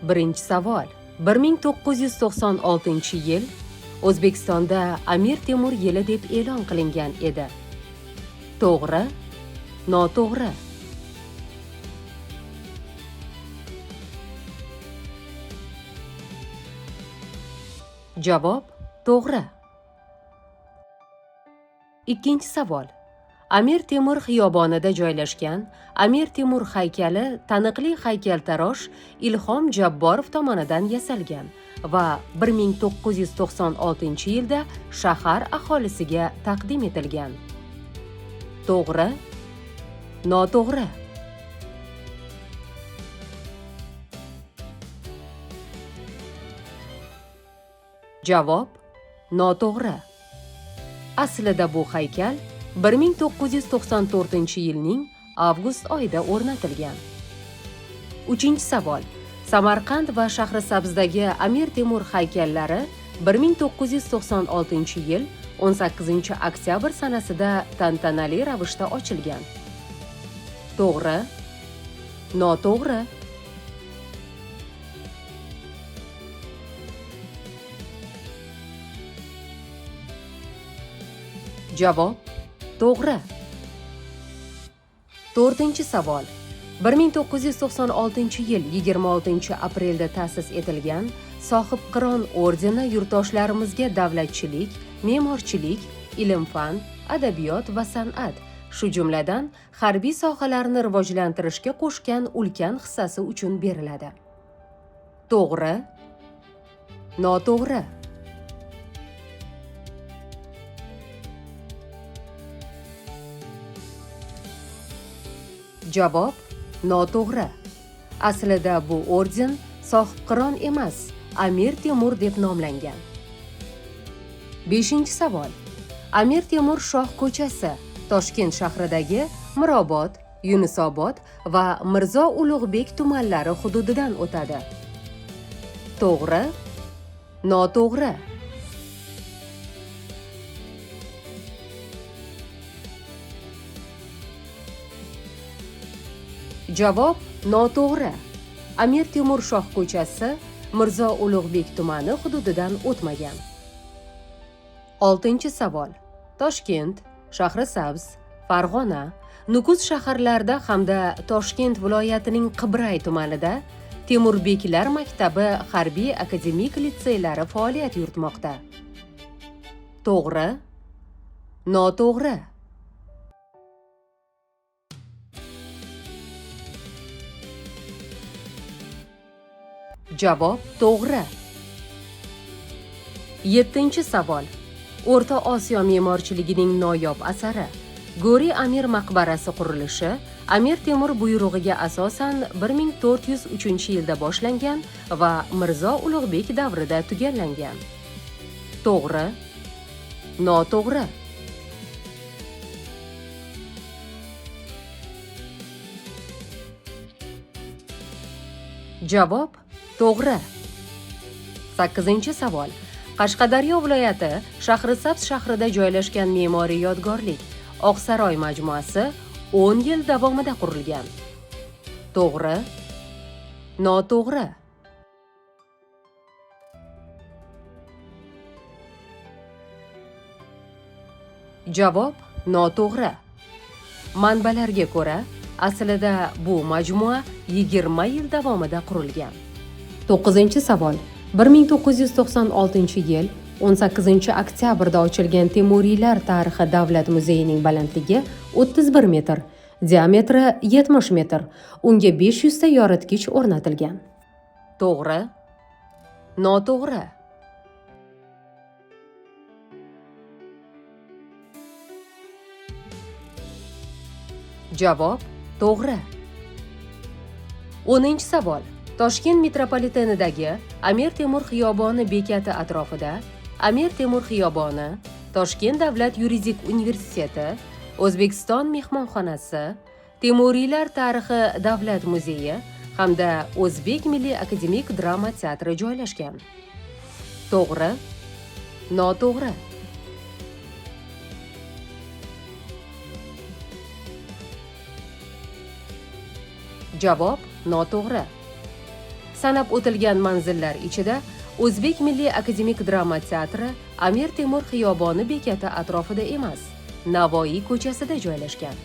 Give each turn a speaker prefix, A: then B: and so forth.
A: Birinchi savol. 1996-yil O'zbekistonda Amir Temur yili deb e'lon qilingan edi. To'g'ri, noto'g'ri? Javob to'g'ri. Ikkinchi savol. Amir Temur xiyobonida joylashgan Amir Temur haykali taniqli haykaltarosh Ilhom Jabborov tomonidan yasalgan va 1996-yilda shahar aholisiga taqdim etilgan. To'g'ri, noto'g'ri? Javob noto'g'ri. Aslida bu haykal 1994-yilning avgust oyida o'rnatilgan. Uchinchi savol. Samarqand va Shahrisabzdagi Amir Temur haykallari 1996-yil 18-oktyabr sanasida tantanali ravishda ochilgan. To'g'ri, noto'g'ri? Javob to'g'ri. To'rtinchi savol. 1996-yil 26-aprelda ta'sis etilgan Sohibqiron ordeni yurtdoshlarimizga davlatchilik, me'morchilik, ilm-fan, adabiyot va san'at, shu jumladan harbiy sohalarni rivojlantirishga qo'shgan ulkan hissasi uchun beriladi. To'g'ri, noto'g'ri? Javob noto'g'ri. Aslida bu orden Sohibqiron emas, Amir Temur deb nomlangan. Beshinchi savol. Amir Temur Shoh ko'chasi Toshkent shahridagi Mirobod, Yunusobod va Mirzo Ulug'bek tumanlari hududidan o'tadi. To'g'ri, noto'g'ri? Javob noto'g'ri. Amir Temur Shoh ko'chasi Mirzo Ulug'bek tumani hududidan o'tmagan. Oltinchi savol. Toshkent, Shahrisabz, Farg'ona, Nukus shaharlarida hamda Toshkent viloyatining Qibray tumanida Temurbeklar maktabi harbiy akademik litseylari faoliyat yuritmoqda. To'g'ri, noto'g'ri? Javob to'g'ri. Yettinchi savol. O'rta Osiyo me'morchiligining noyob asari Go'ri Amir maqbarasi qurilishi Amir Temur buyrug'iga asosan 1403-yilda boshlangan va Mirzo Ulug'bek davrida tugallangan. To'g'ri, noto'g'ri? Javob to'g'ri. 8-savol. Qashqadaryo viloyati Shahrisabz shahrida joylashgan me'moriy yodgorlik Oqsaroy majmuasi 10 yil davomida qurilgan. To'g'ri, noto'g'ri? Javob noto'g'ri. Manbalarga ko'ra, aslida bu majmua 20 yil davomida qurilgan. 9-savol. 1996-yil 18-oktyabrda ochilgan Temuriylar tarixi davlat muzeyining balandligi 31 metr, diametri 70 metr. Unga 500 ta yoritgich o'rnatilgan. To'g'ri, noto'g'ri? Javob to'g'ri. 10-savol. Toshkent metropolitenidagi Amir Temur xiyoboni bekati atrofida Amir Temur xiyoboni, Toshkent davlat yuridik universiteti, O'zbekiston mehmonxonasi, Temuriylar tarixi davlat muzeyi hamda O'zbek milliy akademik drama teatri joylashgan. To'g'ri, noto'g'ri? Javob noto'g'ri. sanab o'tilgan manzillar ichida O'zbek Milliy akademik drama teatri Amir Temur xiyoboni bekati atrofida emas, Navoiy ko'chasida joylashgan.